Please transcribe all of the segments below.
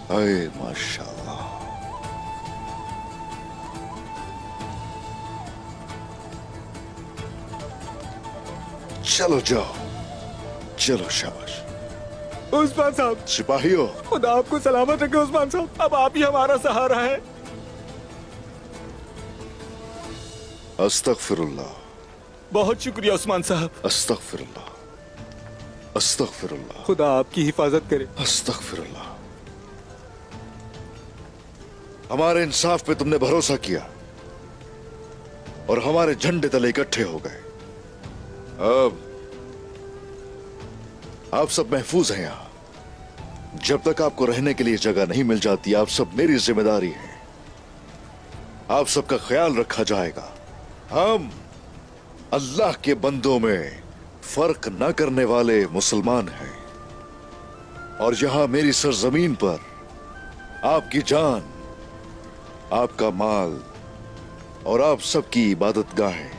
अरे माशाल्लाह। चलो जाओ, चलो शाबाश। उस्मान साहब, सिपाहियों, खुदा आपको सलामत रखे उस्मान साहब। अब आप ही हमारा सहारा है। अस्तगफिरुल्लाह, बहुत शुक्रिया उस्मान साहब। अस्तगफिरुल्लाह, अस्तगफिरुल्लाह, खुदा आपकी हिफाजत करे। अस्तगफिरुल्लाह। हमारे इंसाफ पे तुमने भरोसा किया और हमारे झंडे तले इकट्ठे हो गए। अब आप सब महफूज हैं यहां। जब तक आपको रहने के लिए जगह नहीं मिल जाती, आप सब मेरी जिम्मेदारी है। आप सबका ख्याल रखा जाएगा। हम अल्लाह के बंदों में फर्क न करने वाले मुसलमान हैं और यहां मेरी सरजमीन पर आपकी जान, आपका माल और आप सबकी इबादतगाहें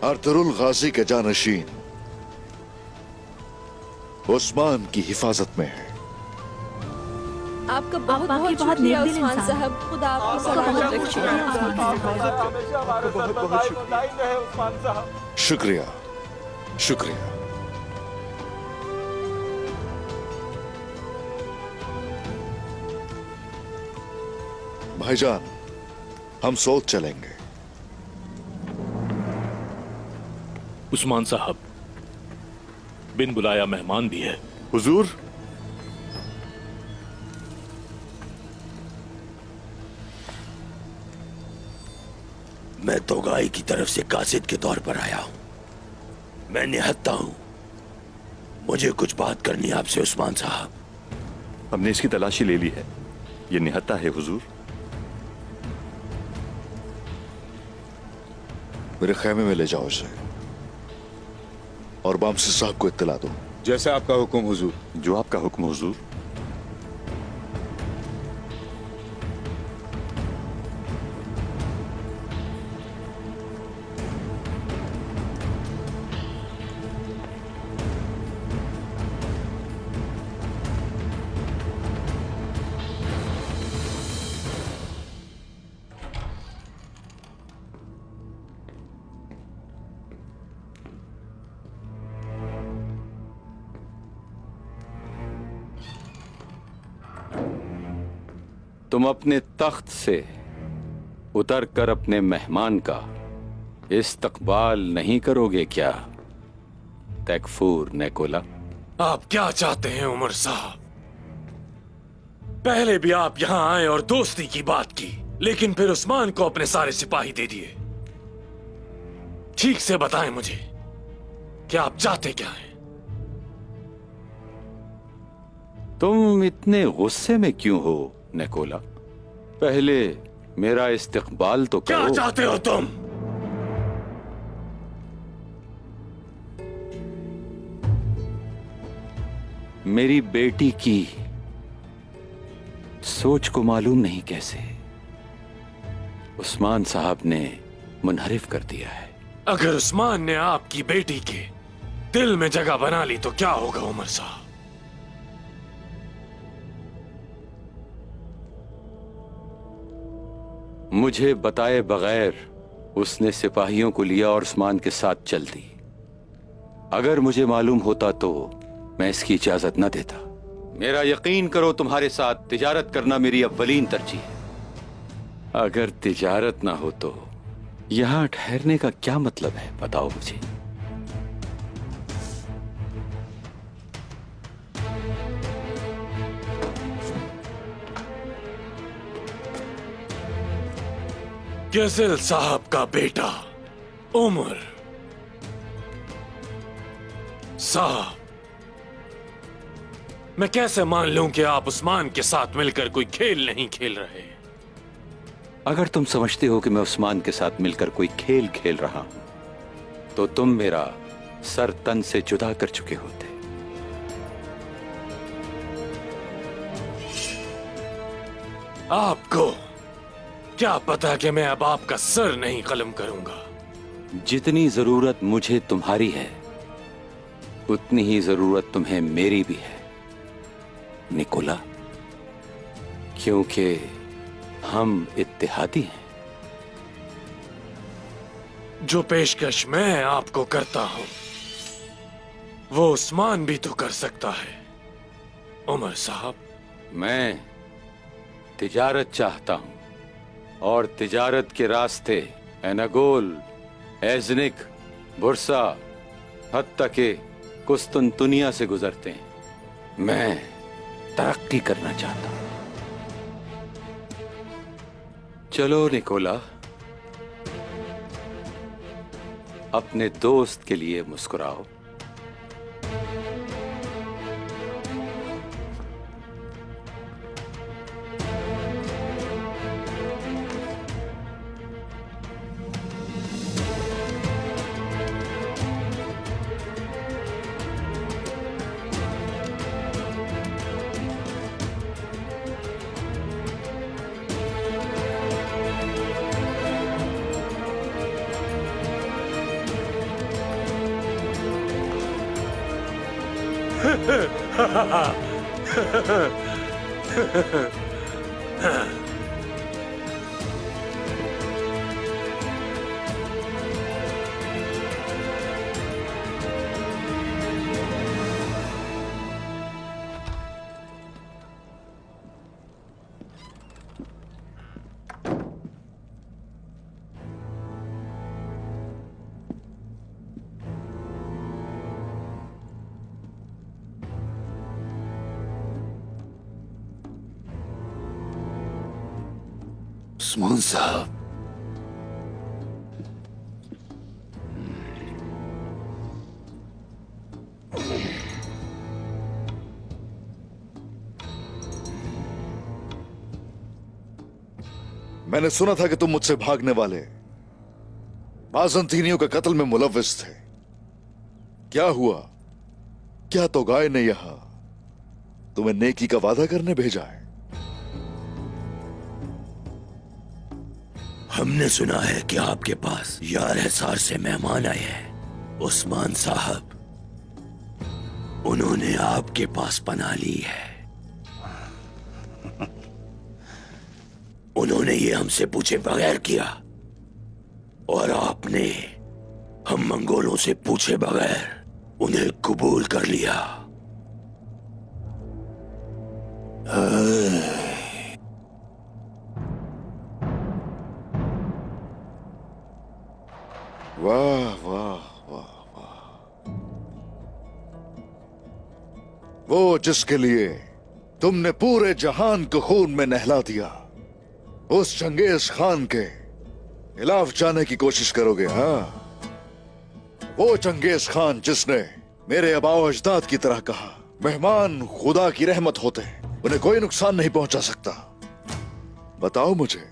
अर्तुरुल गाजी के जानशीन उस्मान की हिफाजत में है। आपका बहुत बहुत शुक्रिया उस्मान साहब। खुदा आपको सलामत रखे। हमेशा हमारे सर पर दाई रहे उस्मान साहब। शुक्रिया, शुक्रिया। भाईजान, हम सोच चलेंगे। उस्मान साहब, बिन बुलाया मेहमान भी है। हुजूर, मैं तोगाई की तरफ से कासिद के तौर पर आया हूं। मैं निहत्ता हूं। मुझे कुछ बात करनी है आपसे उस्मान साहब। हमने इसकी तलाशी ले ली है। ये निहत्ता है हुजूर। मेरे खैमे में ले जाओ इसे और बामसी साहब को इत्तला दो। जैसा आपका हुक्म हुजूर। जो आपका हुक्म हुजूर। तुम अपने तख्त से उतर कर अपने मेहमान का इस्तकबाल नहीं करोगे क्या तैकफूर नेकोला? आप क्या चाहते हैं उमर साहब? पहले भी आप यहां आए और दोस्ती की बात की, लेकिन फिर उस्मान को अपने सारे सिपाही दे दिए। ठीक से बताएं मुझे कि आप चाहते क्या हैं? तुम इतने गुस्से में क्यों हो नेकोला? पहले मेरा इस्तकबाल तो करो। क्या चाहते हो तुम? मेरी बेटी की सोच को मालूम नहीं कैसे उस्मान साहब ने मुनहरिफ कर दिया है। अगर उस्मान ने आपकी बेटी के दिल में जगह बना ली तो क्या होगा उमर साहब? मुझे बताए बगैर उसने सिपाहियों को लिया और उस्मान के साथ चल दी। अगर मुझे मालूम होता तो मैं इसकी इजाजत न देता। मेरा यकीन करो, तुम्हारे साथ तिजारत करना मेरी अव्वलीन तरजीह है। अगर तिजारत ना हो तो यहां ठहरने का क्या मतलब है, बताओ मुझे। गेज़िल साहब का बेटा उमर साहब, मैं कैसे मान लूं कि आप उस्मान के साथ मिलकर कोई खेल नहीं खेल रहे? अगर तुम समझते हो कि मैं उस्मान के साथ मिलकर कोई खेल खेल रहा हूं तो तुम मेरा सर तन से जुदा कर चुके होते। आपको क्या पता कि मैं अब आपका सर नहीं कलम करूंगा। जितनी जरूरत मुझे तुम्हारी है उतनी ही जरूरत तुम्हें मेरी भी है। निकोला, क्योंकि हम इत्तेहादी हैं। जो पेशकश मैं आपको करता हूं वो उस्मान भी तो कर सकता है उमर साहब। मैं तिजारत चाहता हूं और तिजारत के रास्ते एनागोल, एज़निक, बुरसा, हत्ता के कुस्तुनतुनिया से गुजरते हैं। मैं तरक्की करना चाहता हूं। चलो निकोला, अपने दोस्त के लिए मुस्कुराओ। उस्मान साहब, मैंने सुना था कि तुम मुझसे भागने वाले बाज़ंतीनियों के कत्ल में मुलव्विस थे। क्या हुआ? क्या तोगाई ने यहां तुम्हें नेकी का वादा करने भेजा है? हमने सुना है कि आपके पास यार हिसार से मेहमान आए हैं। उस्मान साहब, उन्होंने आपके पास पनाह ली है। उन्होंने ये हमसे पूछे बगैर किया और आपने हम मंगोलों से पूछे बगैर उन्हें कबूल कर लिया। वाह वाह वाह वाह। वो जिसके लिए तुमने पूरे जहान को खून में नहला दिया, उस चंगेज खान के खिलाफ जाने की कोशिश करोगे? हाँ, वो चंगेज खान जिसने मेरे आबाओ अजदाद की तरह कहा, मेहमान खुदा की रहमत होते हैं, उन्हें कोई नुकसान नहीं पहुंचा सकता। बताओ मुझे,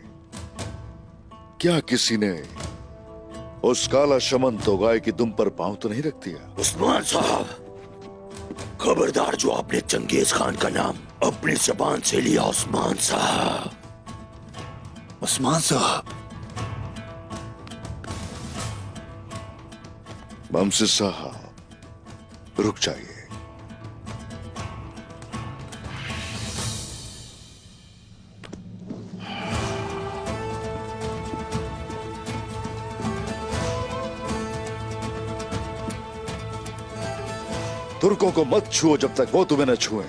क्या किसी ने उस काला शमन तोगाई की दुम पर पांव तो नहीं रख दिया? उस्मान साहब, खबरदार जो आपने चंगेज खान का नाम अपनी जबान से लिया। उस्मान साहब, उस्मान साहब। बमसिस साहब, रुक जाइए। तुर्कों को मत छुओ जब तक वो तुम्हें न छुए।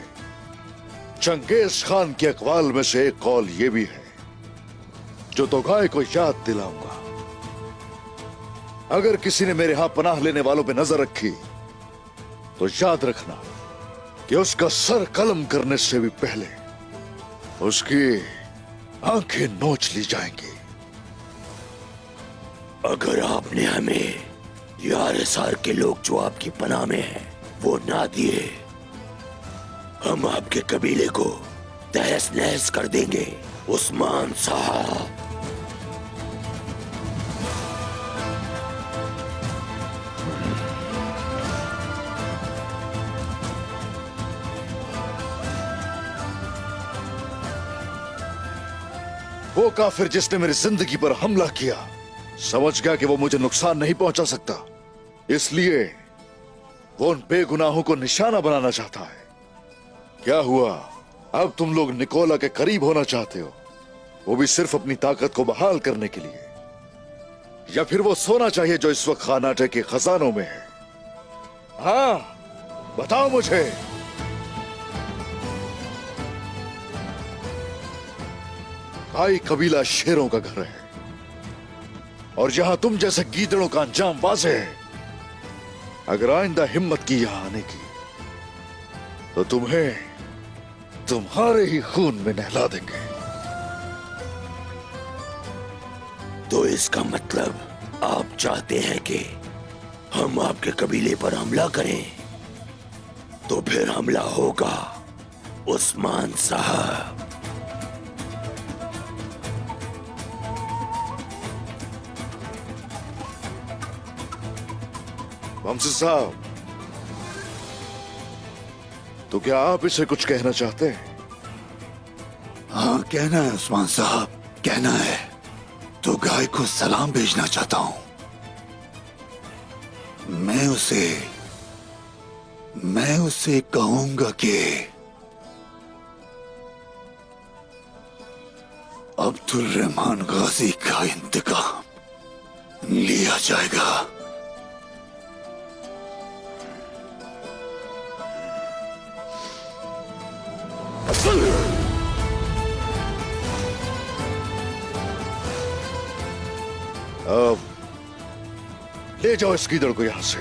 चंगेज खान के अकवाल में से एक कौल ये भी है जो तोगाई को याद दिलाऊंगा। अगर किसी ने मेरे यहां पनाह लेने वालों पे नजर रखी तो याद रखना कि उसका सर कलम करने से भी पहले उसकी आंखें नोच ली जाएंगी। अगर आपने हमें यार हिसार के लोग जो आपकी पनाह में हैं वो ना दिए, हम आपके कबीले को तहस नहस कर देंगे। उस्मान साहब, वो काफिर जिसने मेरी जिंदगी पर हमला किया समझ गया कि वो मुझे नुकसान नहीं पहुंचा सकता, इसलिए वो उन बेगुनाहों को निशाना बनाना चाहता है। क्या हुआ? अब तुम लोग निकोला के करीब होना चाहते हो, वो भी सिर्फ अपनी ताकत को बहाल करने के लिए, या फिर वो सोना चाहिए जो इस वक्त खानाटे के खजानों में है? हाँ, बताओ मुझे। काई कबीला शेरों का घर है, और यहां तुम जैसे गीदड़ों का अंजाम वाज़ेह है। अगर आइंदा हिम्मत की यहां आने की, तो तुम्हें तुम्हारे ही खून में नहला देंगे। तो इसका मतलब आप चाहते हैं कि हम आपके कबीले पर हमला करें? तो फिर हमला होगा उस्मान साहब। वमसी साहब, तो क्या आप इसे कुछ कहना चाहते हैं? हाँ, कहना है उस्मान साहब, कहना है। तो गाय को सलाम भेजना चाहता हूं। मैं उसे कहूंगा कि अब्दुल रहमान गाजी का इंतकाम लिया जाएगा। अब ले जाओ इस गीदड़ को यहां से।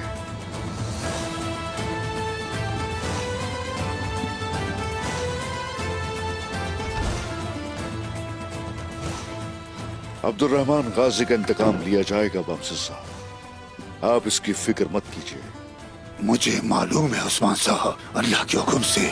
अब्दुल रहमान गाजी का इंतकाम लिया जाएगा वमसी साहब, आप इसकी फिक्र मत कीजिए। मुझे मालूम है उस्मान साहब, अल्लाह के हुक्म से।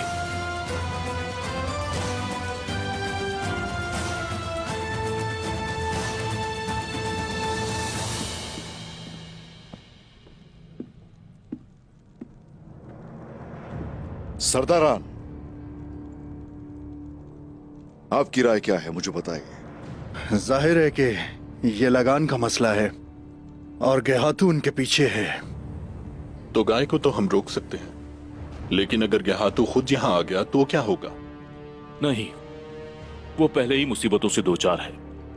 सरदारान, आपकी राय क्या है, मुझे बताइए। जाहिर है कि ये लगान का मसला है और गेहातू उनके पीछे है। तो गाय को तो हम रोक सकते हैं, लेकिन अगर गेहातू खुद यहां आ गया तो क्या होगा? नहीं, वो पहले ही मुसीबतों से दो चार है।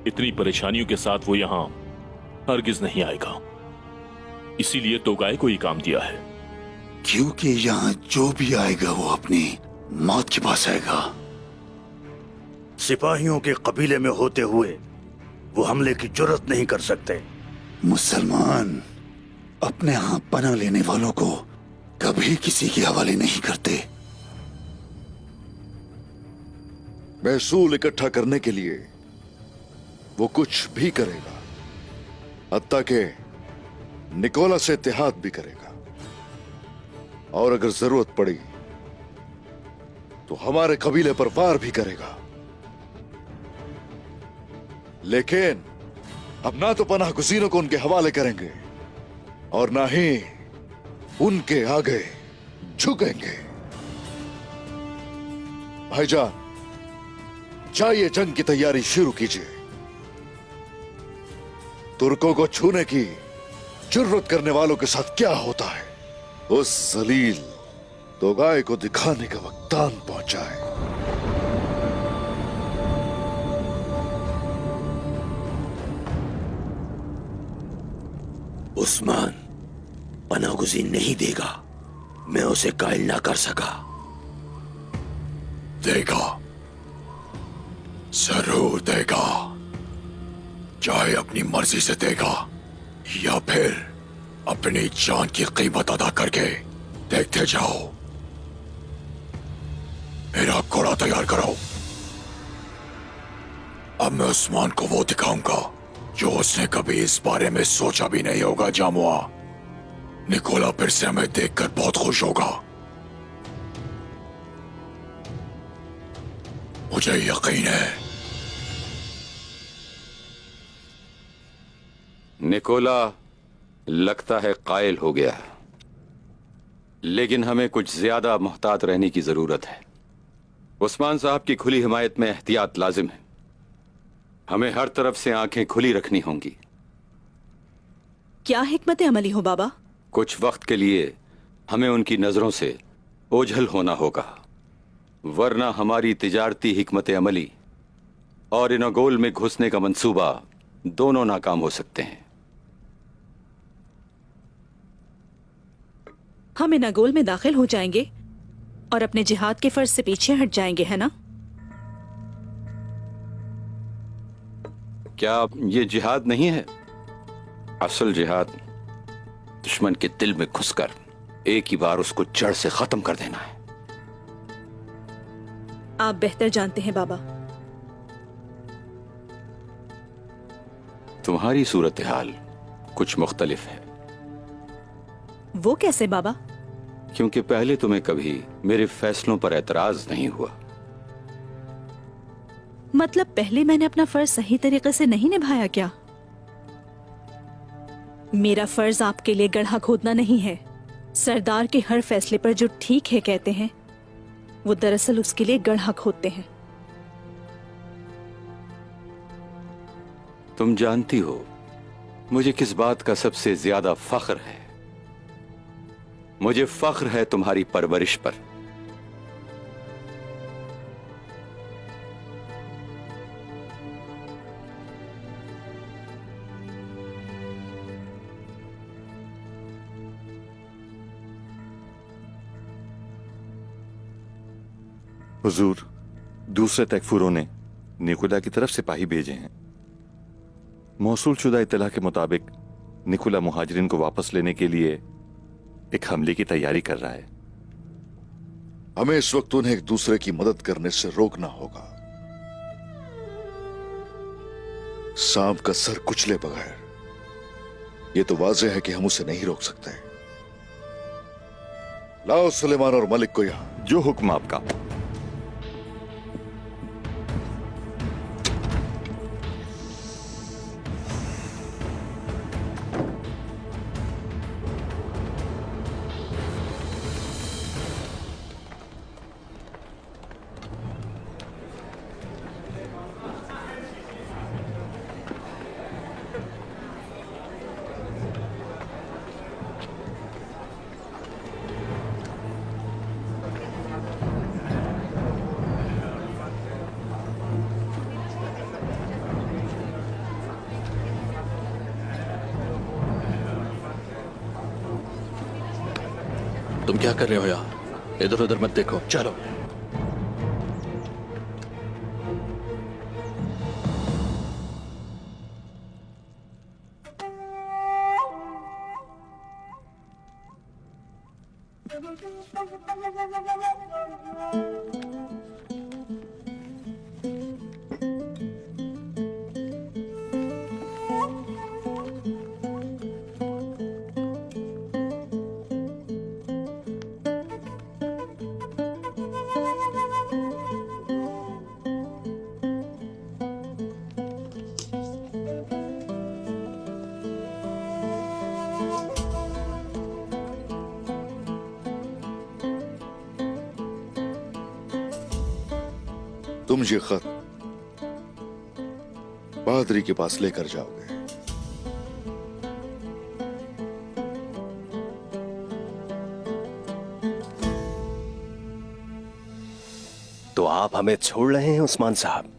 इतनी परेशानियों के साथ वो यहां हरगिज नहीं आएगा। इसीलिए तो गाय को ही काम दिया है। क्योंकि यहाँ जो भी आएगा वो अपनी मौत के पास आएगा। सिपाहियों के कबीले में होते हुए वो हमले की जुर्रत नहीं कर सकते। मुसलमान अपने यहाँ पनाह लेने वालों को कभी किसी के हवाले नहीं करते। महसूल इकट्ठा करने के लिए वो कुछ भी करेगा, हत्ता के निकोला से इत्तेहाद भी करेगा, और अगर जरूरत पड़ी तो हमारे कबीले पर वार भी करेगा। लेकिन अब ना तो पनाह गुज़ीरों को उनके हवाले करेंगे और ना ही उनके आगे झुकेंगे। भाईजान, जाइए जंग की तैयारी शुरू कीजिए। तुर्कों को छूने की जुर्रत करने वालों के साथ क्या होता है, उस जलील दोगाय को दिखाने का वक्त आन पहुंचा है। उस्मान पनाहगुज़ी नहीं देगा। मैं उसे कायल ना कर सका। देगा, जरूर देगा। चाहे अपनी मर्जी से देगा या फिर अपनी जान की कीमत अदा करके। देखते जाओ। मेरा घोड़ा तैयार करो। अब मैं उस्मान को वो दिखाऊंगा जो उसने कभी इस बारे में सोचा भी नहीं होगा। जामुआ, निकोला फिर से हमें देखकर बहुत खुश होगा। मुझे यकीन है। निकोला लगता है कायल हो गया, लेकिन हमें कुछ ज्यादा मुहतात रहने की जरूरत है। उस्मान साहब की खुली हिमायत में एहतियात लाजिम है। हमें हर तरफ से आंखें खुली रखनी होंगी। क्या हिकमत अमली हो बाबा? कुछ वक्त के लिए हमें उनकी नजरों से ओझल होना होगा। वरना हमारी तिजारती हिकमत अमली और इनागोल में घुसने का मंसूबा दोनों नाकाम हो सकते हैं। हम इनागोल में दाखिल हो जाएंगे और अपने जिहाद के फर्ज से पीछे हट जाएंगे, है ना? क्या ये जिहाद नहीं है? असल जिहाद दुश्मन के दिल में घुसकर एक ही बार उसको जड़ से खत्म कर देना है। आप बेहतर जानते हैं बाबा। तुम्हारी सूरत हाल कुछ मुख्तलिफ है। वो कैसे बाबा? क्योंकि पहले तुम्हें कभी मेरे फैसलों पर एतराज नहीं हुआ। मतलब पहले मैंने अपना फर्ज सही तरीके से नहीं निभाया क्या? मेरा फर्ज आपके लिए गड्ढा खोदना नहीं है। सरदार के हर फैसले पर जो ठीक है कहते हैं, वो दरअसल उसके लिए गड्ढा खोदते हैं। तुम जानती हो मुझे किस बात का सबसे ज्यादा फख्र है? मुझे फख्र है तुम्हारी परवरिश पर। हुजूर, दूसरे तकफूरों ने निकोला की तरफ सिपाही भेजे हैं। मौसूल शुदा इत्तला के मुताबिक निकोला मुहाजिरिन को वापस लेने के लिए एक हमले की तैयारी कर रहा है। हमें इस वक्त उन्हें एक दूसरे की मदद करने से रोकना होगा। सांप का सर कुचले बगैर ये तो वाज़ेह है कि हम उसे नहीं रोक सकते। लाओ सुलेमान और मलिक को यहां। जो हुक्म आपका। तुम क्या कर रहे हो यहाँ? इधर उधर मत देखो, चलो। तुम ये खत पादरी के पास लेकर जाओगे। तो आप हमें छोड़ रहे हैं उस्मान साहब?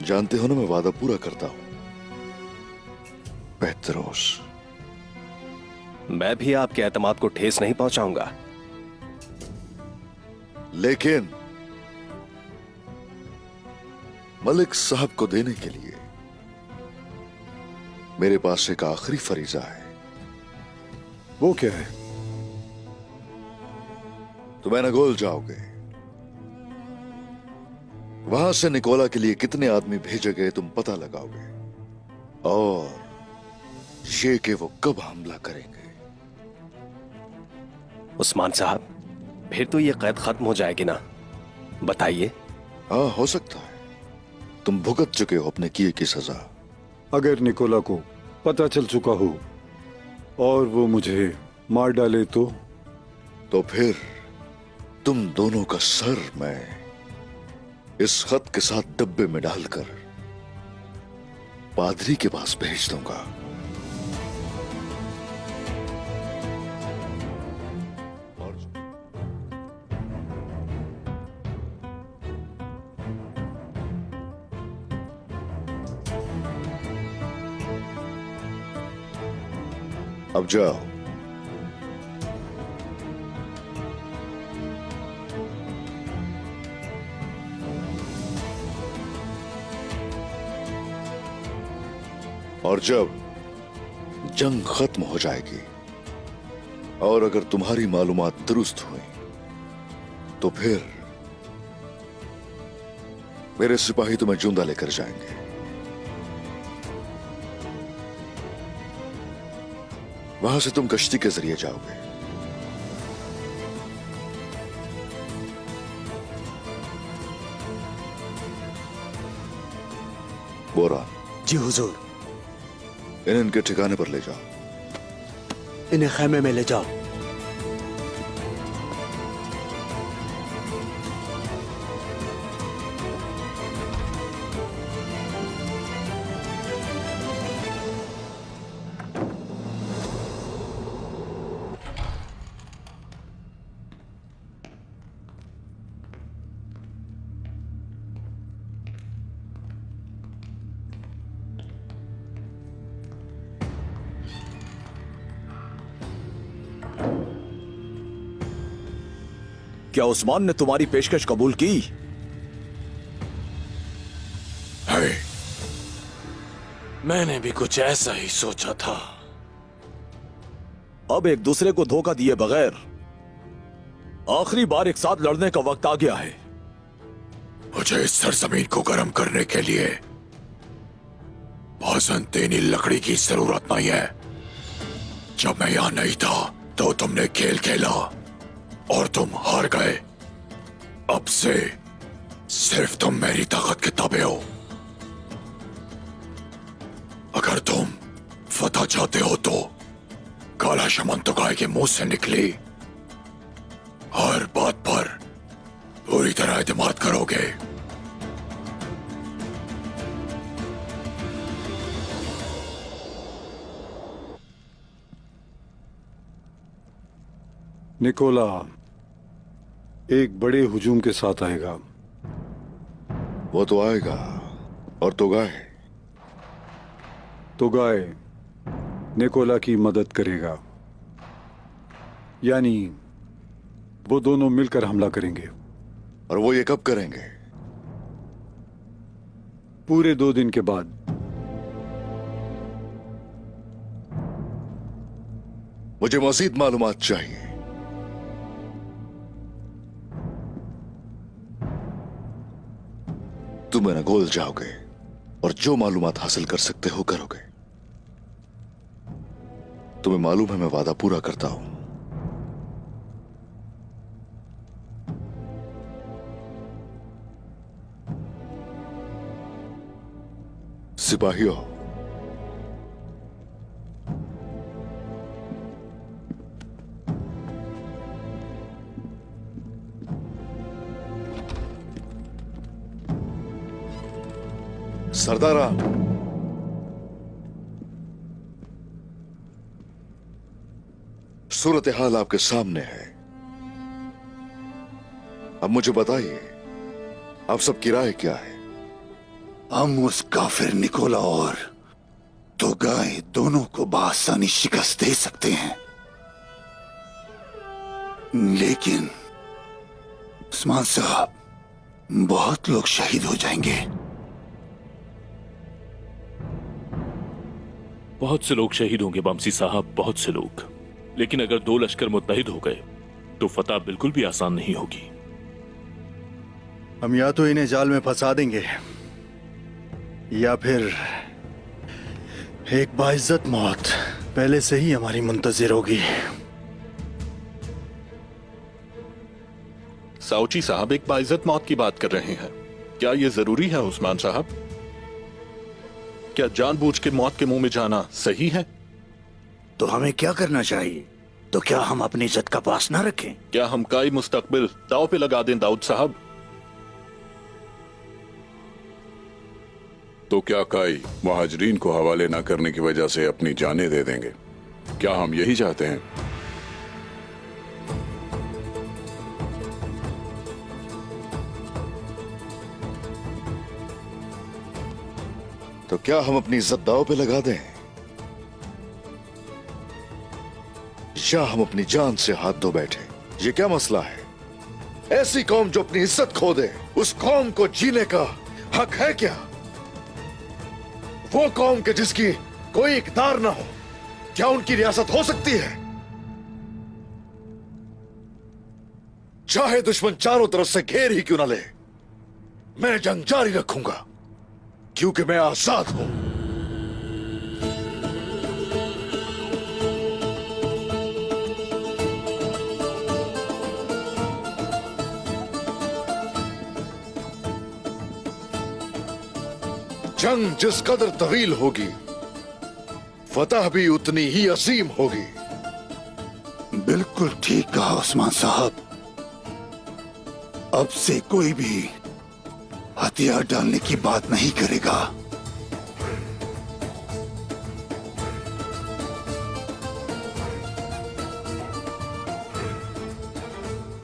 जानते हो ना, मैं वादा पूरा करता हूं। पेत्रोस, मैं भी आपके एतमाद को ठेस नहीं पहुंचाऊंगा। लेकिन मलिक साहब को देने के लिए मेरे पास एक आखिरी फरीजा है। वो क्या है? तुम इनागोल जाओगे। वहां से निकोला के लिए कितने आदमी भेजे गए तुम पता लगाओगे, और ये कि वो कब हमला करेंगे। उस्मान साहब, फिर तो ये कैद खत्म हो जाएगी ना? बताइए। हाँ, हो सकता है। तुम भुगत चुके हो अपने किए की सजा। अगर निकोला को पता चल चुका हो और वो मुझे मार डाले तो फिर तुम दोनों का सर मैं इस खत के साथ डब्बे में डालकर पादरी के पास भेज दूंगा। अब जाओ। और जब जंग खत्म हो जाएगी और अगर तुम्हारी मालूमात दुरुस्त हुई तो फिर मेरे सिपाही तुम्हें जिंदा लेकर जाएंगे। वहां से तुम कश्ती के जरिए जाओगे। बोरा, जी हुजूर। इन्हें इनके ठिकाने पर ले जाओ। इन्हें खैमे में ले जाओ। क्या उस्मान ने तुम्हारी पेशकश कबूल की? है। मैंने भी कुछ ऐसा ही सोचा था। अब एक दूसरे को धोखा दिए बगैर आखिरी बार एक साथ लड़ने का वक्त आ गया है। मुझे इस सरजमीन को गर्म करने के लिए बाज़ंतीनी लकड़ी की जरूरत नहीं है। जब मैं यहां नहीं था तो तुमने खेल खेला और तुम हार गए। अब से सिर्फ तुम मेरी ताकत के ताबे हो। अगर तुम फतह चाहते हो तो काला शमन तुगाई के मुंह से निकली हर बात पर पूरी तरह एतमाद करोगे। निकोला एक बड़े हुजूम के साथ आएगा। वो तो आएगा और तोगाए निकोला की मदद करेगा। यानी वो दोनों मिलकर हमला करेंगे। और वो ये कब करेंगे? पूरे 2 दिन के बाद। मुझे मजीद मालूमात चाहिए। तुम नगोल जाओगे और जो मालूमात हासिल कर सकते हो करोगे। तुम्हें मालूम है मैं वादा पूरा करता हूं। सिपाहियों, सरदारा, सूरत हाल आपके सामने है। अब मुझे बताइए आप सबकी राय क्या है? हम उस काफिर निकोला और तोगाए दोनों को बआसानी शिकस्त दे सकते हैं, लेकिन उस्मान साहब बहुत लोग शहीद हो जाएंगे। बहुत से लोग शहीद होंगे बमसी साहब, बहुत से लोग। लेकिन अगर 2 लश्कर मुत्तहिद हो गए तो फतह बिल्कुल भी आसान नहीं होगी। हम या तो इन्हें जाल में फंसा देंगे या फिर एक बाइज्जत मौत पहले से ही हमारी मुंतजिर होगी। साउची साहब एक बाइज्जत मौत की बात कर रहे हैं। क्या यह जरूरी है उस्मान साहब? क्या जानबूझ के मौत के मुंह में जाना सही है? तो हमें क्या करना चाहिए? तो क्या हम अपनी इज्जत का पास ना रखें? क्या हम काई मुस्तकबिल दाव पे लगा दें दाऊद साहब? तो क्या काई मुहाजिरीन को हवाले न करने की वजह से अपनी जानें दे देंगे? क्या हम यही चाहते हैं? तो क्या हम अपनी इज्जत दांव पे लगा दें, या हम अपनी जान से हाथ धो बैठे? ये क्या मसला है? ऐसी कौम जो अपनी इज्जत खो दे, उस कौम को जीने का हक है क्या? वो कौम के जिसकी कोई इकदार ना हो, क्या उनकी रियासत हो सकती है? चाहे दुश्मन चारों तरफ से घेर ही क्यों ना ले, मैं जंग जारी रखूंगा, क्योंकि मैं आजाद हूं। जंग जिस कदर तवील होगी, फतह भी उतनी ही अजीम होगी। बिल्कुल ठीक कहा उस्मान साहब। अब से कोई भी हथियार डालने की बात नहीं करेगा।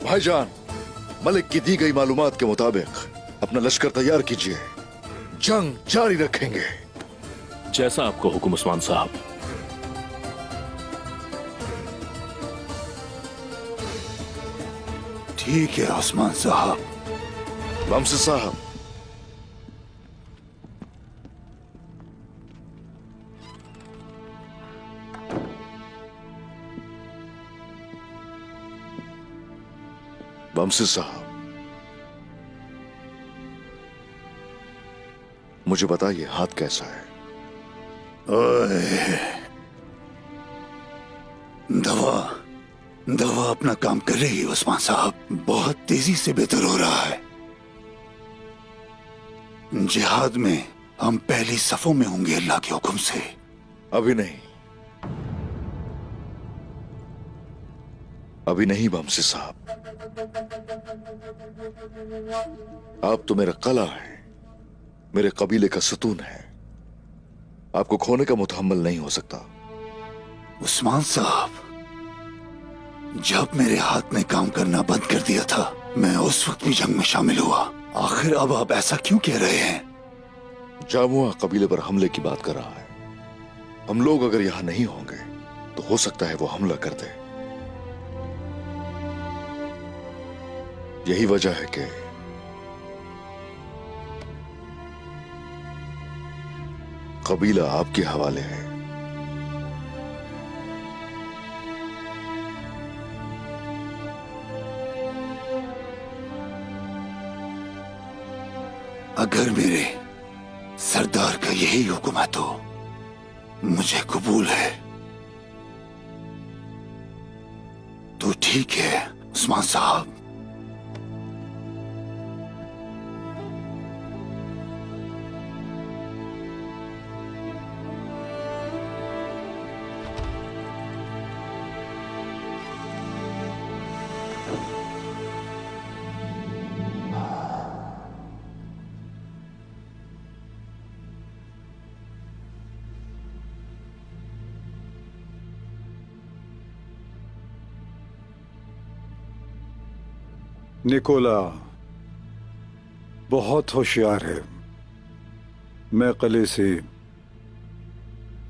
भाईजान, मलिक की दी गई मालूमात के मुताबिक अपना लश्कर तैयार कीजिए, जंग जारी रखेंगे। जैसा आपको हुक्म उस्मान साहब। ठीक है उस्मान साहब। वमसे साहब, वमसे साहब, मुझे बताइए हाथ कैसा है? ओए, दवा दवा अपना काम कर रही है उस्मान साहब। बहुत तेजी से बेहतर हो रहा है। जिहाद में हम पहली सफों में होंगे अल्लाह के हुक्म से। अभी नहीं, अभी नहीं वमसे साहब। आप तो मेरा कला है, मेरे कबीले का सतून है। आपको खोने का मुतहम्मल नहीं हो सकता। उस्मान साहब, जब मेरे हाथ ने काम करना बंद कर दिया था, मैं उस वक्त भी जंग में शामिल हुआ। आखिर अब आप ऐसा क्यों कह रहे हैं? जामुआ कबीले पर हमले की बात कर रहा है। हम लोग अगर यहां नहीं होंगे तो हो सकता है वो हमला कर दे। यही वजह है कि कबीला आपके हवाले है। अगर मेरे सरदार का यही हुक्म है तो मुझे कबूल है। तो ठीक है उस्मान साहब। निकोला बहुत होशियार है। मैं किले से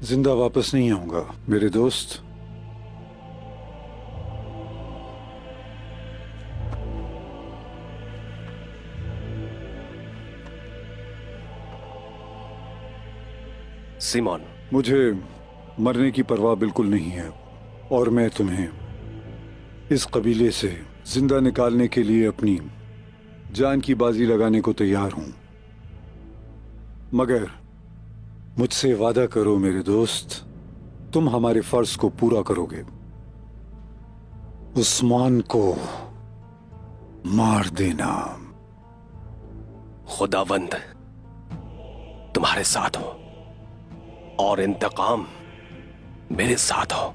जिंदा वापस नहीं आऊंगा मेरे दोस्त। सिमोन, मुझे मरने की परवाह बिल्कुल नहीं है और मैं तुम्हें इस कबीले से जिंदा निकालने के लिए अपनी जान की बाजी लगाने को तैयार हूं। मगर मुझसे वादा करो मेरे दोस्त, तुम हमारे फर्ज को पूरा करोगे। उस्मान को मार देना। खुदावंद तुम्हारे साथ हो और इंतकाम मेरे साथ हो।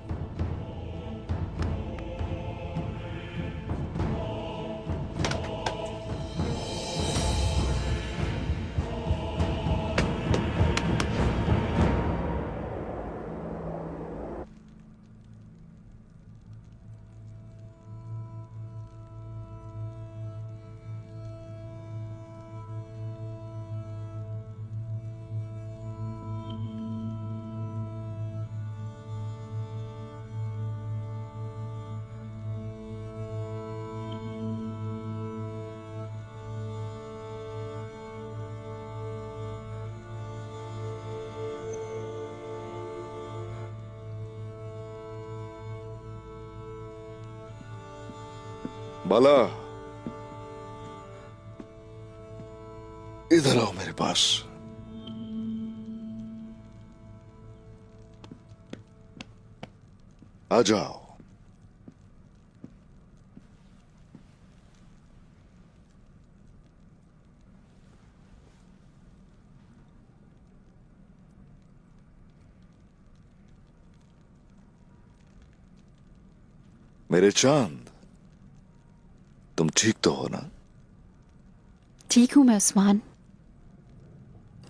बाला, इधर आओ मेरे पास। आ जाओ। मेरे चांद, तुम ठीक तो हो ना? ठीक हूं मैं उस्मान।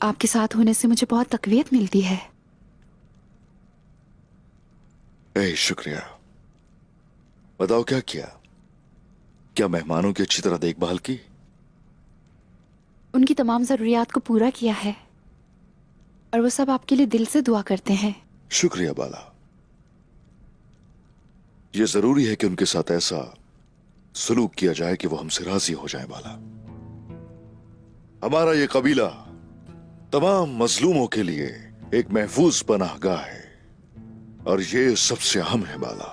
आपके साथ होने से मुझे बहुत तकवीयत मिलती है। शुक्रिया। बताओ क्या किया? क्या मेहमानों की अच्छी तरह देखभाल की? उनकी तमाम जरूरियात को पूरा किया है और वो सब आपके लिए दिल से दुआ करते हैं। शुक्रिया बाला। यह जरूरी है कि उनके साथ ऐसा सलूक किया जाए कि वो हमसे राजी हो जाए बाला। हमारा ये कबीला तमाम मजलूमों के लिए एक महफूज पनाहगाह है और ये सबसे अहम है बाला।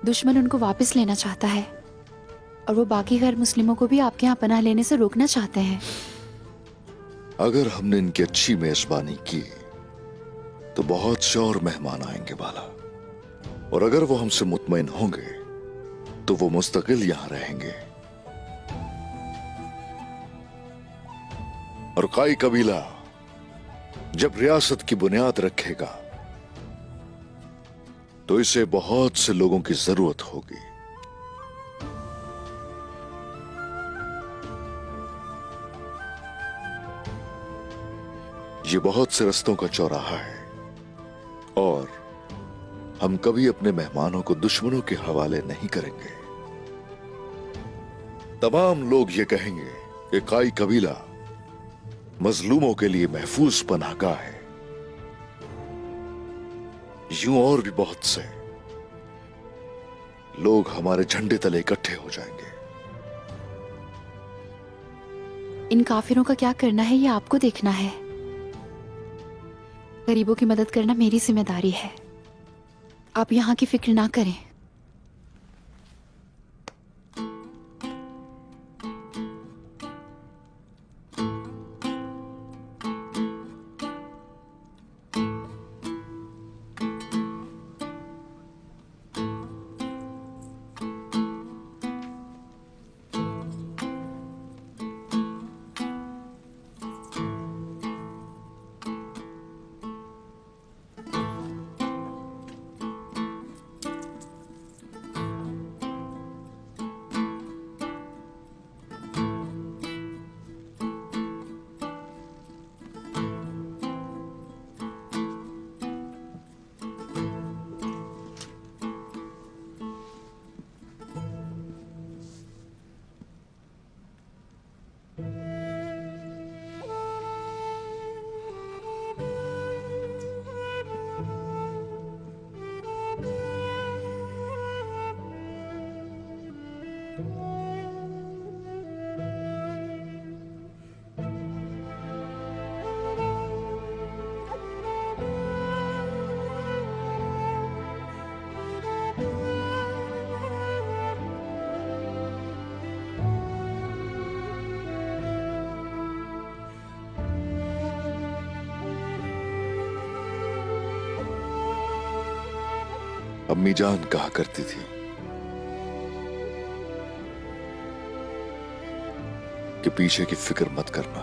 दुश्मन उनको वापस लेना चाहता है और वो बाकी गैर मुस्लिमों को भी आपके यहाँ पनाह लेने से रोकना चाहते हैं। अगर हमने इनकी अच्छी मेजबानी की तो बहुत से और मेहमान आएंगे बाला, और अगर वो हमसे मुतमईन होंगे तो वो मुस्तकिल यहां रहेंगे। और काई कबीला जब रियासत की बुनियाद रखेगा तो इसे बहुत से लोगों की जरूरत होगी। ये बहुत से रस्तों का चौराहा है और हम कभी अपने मेहमानों को दुश्मनों के हवाले नहीं करेंगे। तमाम लोग ये कहेंगे कि काई कबीला मजलूमों के लिए महफूज पनाहगाह है। यूं और भी बहुत से लोग हमारे झंडे तले इकट्ठे हो जाएंगे। इन काफिरों का क्या करना है ये आपको देखना है। गरीबों की मदद करना मेरी जिम्मेदारी है। आप यहाँ की फिक्र ना करें। अम्मी जान कहा करती थी कि पीछे की फिक्र मत करना,